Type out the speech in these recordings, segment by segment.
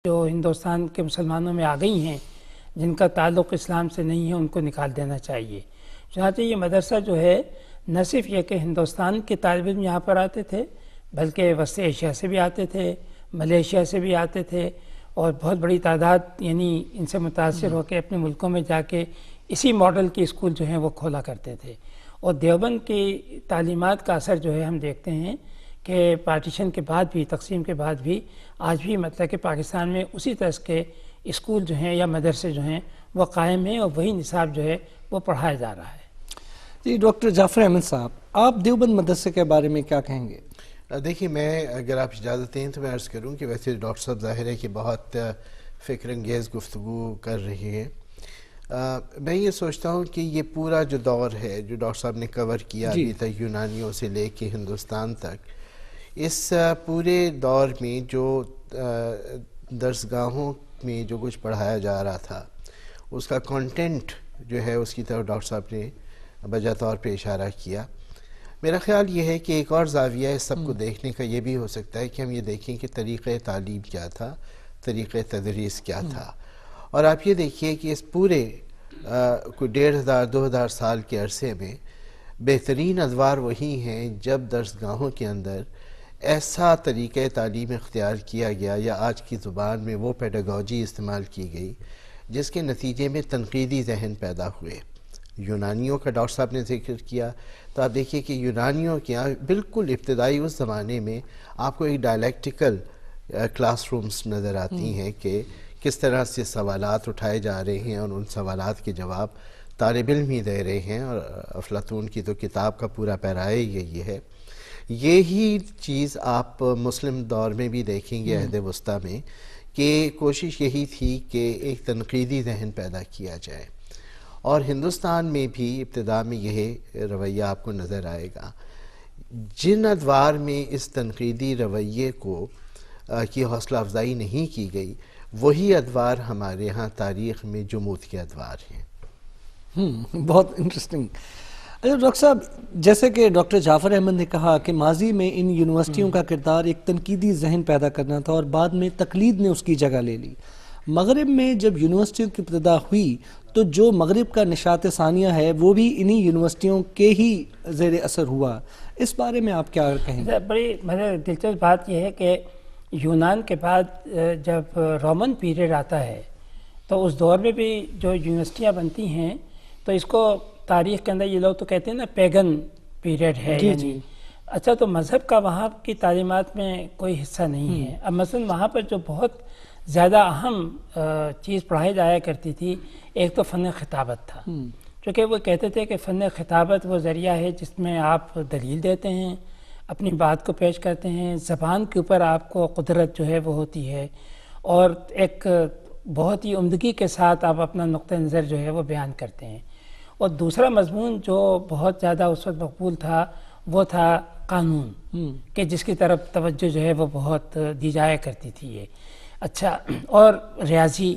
جو ہندوستان کے مسلمانوں میں آ گئی ہیں جن کا تعلق اسلام سے نہیں ہے ان کو نکال دینا چاہیے۔ چنانچہ یہ مدرسہ جو ہے نہ صرف یہ کہ ہندوستان کے طالب علم یہاں پر آتے تھے بلکہ وسطی ایشیا سے بھی آتے تھے، ملیشیا سے بھی آتے تھے، اور بہت بڑی تعداد یعنی ان سے متاثر ہو کے اپنے ملکوں میں جا کے اسی ماڈل کے اسکول جو ہیں وہ کھولا کرتے تھے۔ اور دیوبند کی تعلیمات کا اثر جو ہے ہم دیکھتے ہیں کہ پارٹیشن کے بعد بھی، تقسیم کے بعد بھی آج بھی مطلب کہ پاکستان میں اسی طرح کے اسکول جو ہیں یا مدرسے جو ہیں وہ قائم ہیں اور وہی نصاب جو ہے وہ پڑھایا جا رہا ہے۔ جی ڈاکٹر جعفر احمد صاحب، آپ دیوبند مدرسے کے بارے میں کیا کہیں گے؟ دیکھیے، میں اگر آپ اجازت دیں تو میں عرض کروں کہ ویسے ڈاکٹر صاحب ظاہر ہے کہ بہت فکر انگیز گفتگو کر رہی ہیں۔ میں یہ سوچتا ہوں کہ یہ پورا جو دور ہے جو ڈاکٹر صاحب نے کور کیا ابھی تک، یونانیوں سے لے کے ہندوستان تک، اس پورے دور میں جو درسگاہوں میں جو کچھ پڑھایا جا رہا تھا اس کا کنٹینٹ جو ہے اس کی طرف ڈاکٹر صاحب نے بجا طور پہ اشارہ کیا۔ میرا خیال یہ ہے کہ ایک اور زاویہ اس سب کو دیکھنے کا یہ بھی ہو سکتا ہے کہ ہم یہ دیکھیں کہ طریقہ تعلیم کیا تھا، طریقہ تدریس کیا تھا۔ اور آپ یہ دیکھیے کہ اس پورے کوئی 1500-2000 سال کے عرصے میں بہترین ادوار وہی ہیں جب درسگاہوں کے اندر ایسا طریقہ تعلیم اختیار کیا گیا یا آج کی زبان میں وہ پیڈاگوجی استعمال کی گئی جس کے نتیجے میں تنقیدی ذہن پیدا ہوئے۔ یونانیوں کا ڈاکٹر صاحب نے ذکر کیا تو آپ دیکھیے کہ یونانیوں کے یہاں بالکل ابتدائی اس زمانے میں آپ کو ایک ڈائلیکٹیکل کلاس رومز نظر آتی ہیں کہ کس طرح سے سوالات اٹھائے جا رہے ہیں اور ان سوالات کے جواب طالب علم ہی دے رہے ہیں، اور افلاطون کی تو کتاب کا پورا پیرائے یہی ہے۔ یہی چیز آپ مسلم دور میں بھی دیکھیں گے عہد وسطیٰ میں کہ کوشش یہی تھی کہ ایک تنقیدی ذہن پیدا کیا جائے، اور ہندوستان میں بھی ابتدا میں یہ رویہ آپ کو نظر آئے گا۔ جن ادوار میں اس تنقیدی رویے کی حوصلہ افزائی نہیں کی گئی وہی ادوار ہمارے ہاں تاریخ میں جمود کے ادوار ہیں۔ بہت انٹرسٹنگ۔ اچھا ڈاکٹر صاحب، جیسے کہ ڈاکٹر جعفر احمد نے کہا کہ ماضی میں ان یونیورسٹیوں کا کردار ایک تنقیدی ذہن پیدا کرنا تھا اور بعد میں تقلید نے اس کی جگہ لے لی۔ مغرب میں جب یونیورسٹیوں کی ابتدا ہوئی تو جو مغرب کا نشاط ثانیہ ہے وہ بھی انہی یونیورسٹیوں کے ہی زیر اثر ہوا۔ اس بارے میں آپ کیا کہیں گے؟ بڑی دلچسپ بات یہ ہے کہ یونان کے بعد جب رومن پیریڈ آتا ہے تو اس دور میں بھی جو یونیورسٹیاں بنتی ہیں تو اس کو تاریخ کے اندر یہ لوگ تو کہتے ہیں نا پیگن پیریڈ ہے، یعنی اچھا تو مذہب کا وہاں کی تعلیمات میں کوئی حصہ نہیں ہے۔ اب مثلا وہاں پر جو بہت زیادہ اہم چیز پڑھائی جایا کرتی تھی ایک تو فن خطابت تھا، چونکہ وہ کہتے تھے کہ فن خطابت وہ ذریعہ ہے جس میں آپ دلیل دیتے ہیں، اپنی بات کو پیش کرتے ہیں، زبان کے اوپر آپ کو قدرت جو ہے وہ ہوتی ہے، اور ایک بہت ہی عمدگی کے ساتھ آپ اپنا نقطہ نظر جو ہے وہ بیان کرتے ہیں۔ اور دوسرا مضمون جو بہت زیادہ اس وقت مقبول تھا وہ تھا قانون، کہ جس کی طرف توجہ جو ہے وہ بہت دی جایا کرتی تھی یہ۔ اچھا، اور ریاضی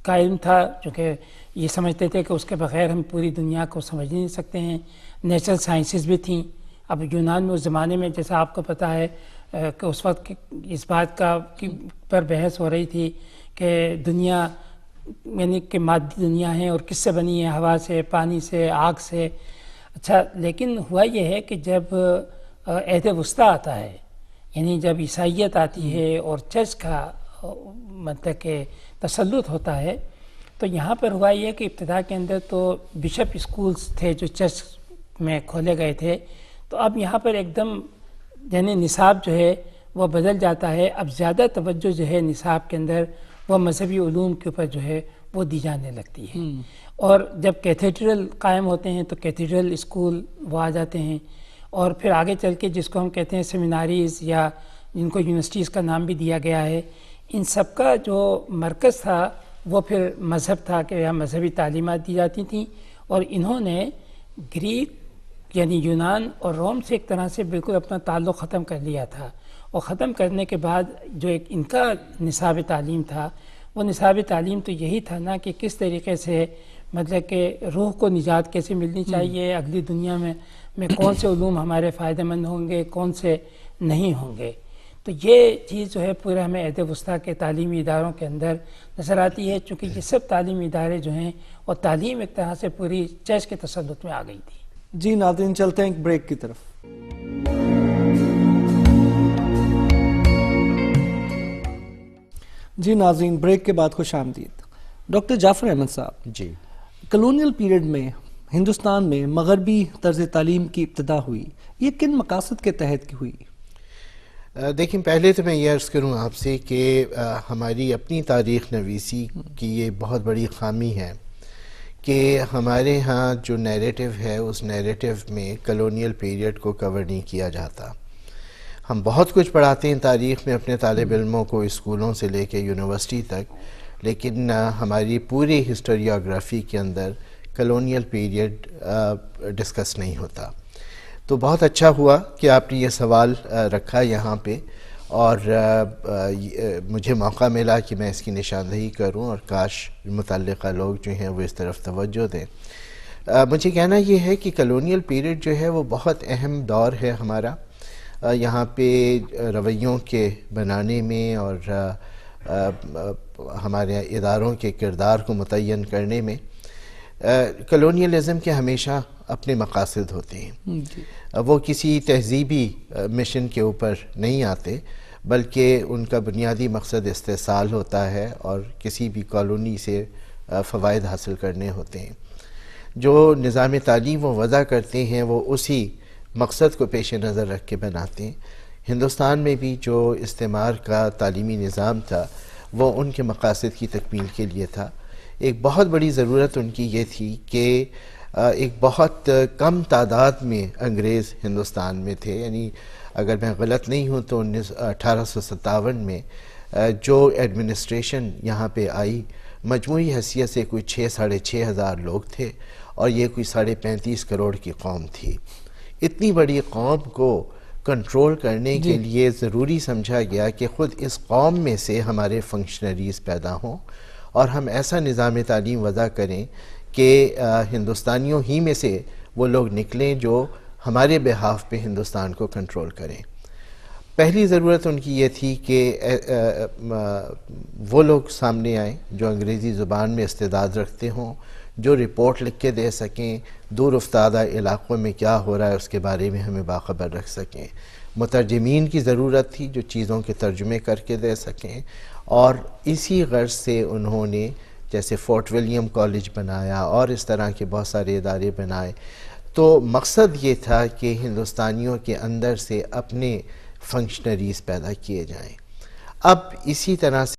کا علم تھا، چونکہ یہ سمجھتے تھے کہ اس کے بغیر ہم پوری دنیا کو سمجھ نہیں سکتے ہیں۔ نیچرل سائنسز بھی تھیں۔ اب یونان میں اس زمانے میں جیسا آپ کو پتہ ہے کہ اس وقت اس بات پر بحث ہو رہی تھی کہ دنیا یعنی کہ مادی دنیا ہے اور کس سے بنی ہے، ہوا سے، پانی سے، آگ سے۔ اچھا، لیکن ہوا یہ ہے کہ جب عہد وسطیٰ آتا ہے، یعنی جب عیسائیت آتی ہے اور چرچ کا مطلب کہ تسلط ہوتا ہے، تو یہاں پر ہوا یہ کہ ابتدا کے اندر تو بشپ اسکولز تھے جو چرچ میں کھولے گئے تھے، تو اب یہاں پر ایک دم یعنی نصاب جو ہے وہ بدل جاتا ہے۔ اب زیادہ توجہ جو ہے نصاب کے اندر وہ مذہبی علوم کے اوپر جو ہے وہ دی جانے لگتی ہے، اور جب کیتھیڈرل قائم ہوتے ہیں تو کیتھیڈرل اسکول وہ آ جاتے ہیں، اور پھر آگے چل کے جس کو ہم کہتے ہیں سیمیناریز یا جن کو یونیورسٹیز کا نام بھی دیا گیا ہے، ان سب کا جو مرکز تھا وہ پھر مذہب تھا کہ یہاں مذہبی تعلیمات دی جاتی تھیں، اور انہوں نے گریک یعنی یونان اور روم سے ایک طرح سے بالکل اپنا تعلق ختم کر لیا تھا، اور ختم کرنے کے بعد جو ایک ان کا نصاب تعلیم تھا وہ نصاب تعلیم تو یہی تھا نا کہ کس طریقے سے مطلب کہ روح کو نجات کیسے ملنی چاہیے، اگلی دنیا میں کون سے علوم ہمارے فائدہ مند ہوں گے، کون سے نہیں ہوں گے۔ تو یہ چیز جو ہے پورا ہمیں عہد وسطیٰ کے تعلیمی اداروں کے اندر نظر آتی ہے، چونکہ یہ سب تعلیمی ادارے جو ہیں وہ تعلیم ایک طرح سے پوری چرچ کے تسلط میں آ گئی تھی۔ جی ناظرین، چلتے ہیں ایک بریک کی طرف۔ جی ناظرین، بریک کے بعد خوش آمدید۔ ڈاکٹر جعفر احمد صاحب، جی، کلونیل پیریڈ میں ہندوستان میں مغربی طرز تعلیم کی ابتدا ہوئی، یہ کن مقاصد کے تحت کی ہوئی؟ دیکھیں، پہلے تو میں یہ عرض کروں آپ سے کہ ہماری اپنی تاریخ نویسی کی یہ بہت بڑی خامی ہے کہ ہمارے ہاں جو نیریٹو ہے اس نیریٹو میں کلونیل پیریڈ کو کور نہیں کیا جاتا۔ ہم بہت کچھ پڑھاتے ہیں تاریخ میں اپنے طالب علموں کو، اسکولوں سے لے کے یونیورسٹی تک، لیکن ہماری پوری ہسٹوریوگرافی کے اندر کلونیل پیریڈ ڈسکس نہیں ہوتا۔ تو بہت اچھا ہوا کہ آپ نے یہ سوال رکھا یہاں پہ، اور مجھے موقع ملا کہ میں اس کی نشاندہی کروں، اور کاش متعلقہ لوگ جو ہیں وہ اس طرف توجہ دیں۔ مجھے کہنا یہ ہے کہ کلونیل پیریڈ جو ہے وہ بہت اہم دور ہے ہمارا، یہاں پہ رویوں کے بنانے میں اور ہمارے اداروں کے کردار کو متعین کرنے میں کلونیلزم کے ہمیشہ اپنے مقاصد ہوتے ہیں۔ وہ کسی تہذیبی مشن کے اوپر نہیں آتے، بلکہ ان کا بنیادی مقصد استحصال ہوتا ہے اور کسی بھی کالونی سے فوائد حاصل کرنے ہوتے ہیں۔ جو نظام تعلیم وہ وضع کرتے ہیں وہ اسی مقصد کو پیش نظر رکھ کے بناتے ہیں۔ ہندوستان میں بھی جو استعمار کا تعلیمی نظام تھا وہ ان کے مقاصد کی تکمیل کے لیے تھا۔ ایک بہت بڑی ضرورت ان کی یہ تھی کہ ایک بہت کم تعداد میں انگریز ہندوستان میں تھے، یعنی اگر میں غلط نہیں ہوں تو 1857 میں جو ایڈمنسٹریشن یہاں پہ آئی مجموعی حیثیت سے کوئی 6-6.5 ہزار لوگ تھے، اور یہ کوئی 35.5 کروڑ کی قوم تھی۔ اتنی بڑی قوم کو کنٹرول کرنے کے لیے ضروری سمجھا گیا کہ خود اس قوم میں سے ہمارے فنکشنریز پیدا ہوں، اور ہم ایسا نظام تعلیم وضع کریں کہ ہندوستانیوں ہی میں سے وہ لوگ نکلیں جو ہمارے بہاف پہ ہندوستان کو کنٹرول کریں۔ پہلی ضرورت ان کی یہ تھی کہ وہ لوگ سامنے آئیں جو انگریزی زبان میں استعداد رکھتے ہوں، جو رپورٹ لکھ کے دے سکیں، دور افتادہ علاقوں میں کیا ہو رہا ہے اس کے بارے میں ہمیں باخبر رکھ سکیں۔ مترجمین کی ضرورت تھی جو چیزوں کے ترجمے کر کے دے سکیں، اور اسی غرض سے انہوں نے جیسے فورٹ ولیم کالج بنایا اور اس طرح کے بہت سارے ادارے بنائے۔ تو مقصد یہ تھا کہ ہندوستانیوں کے اندر سے اپنے فنکشنریز پیدا کیے جائیں۔ اب اسی طرح سے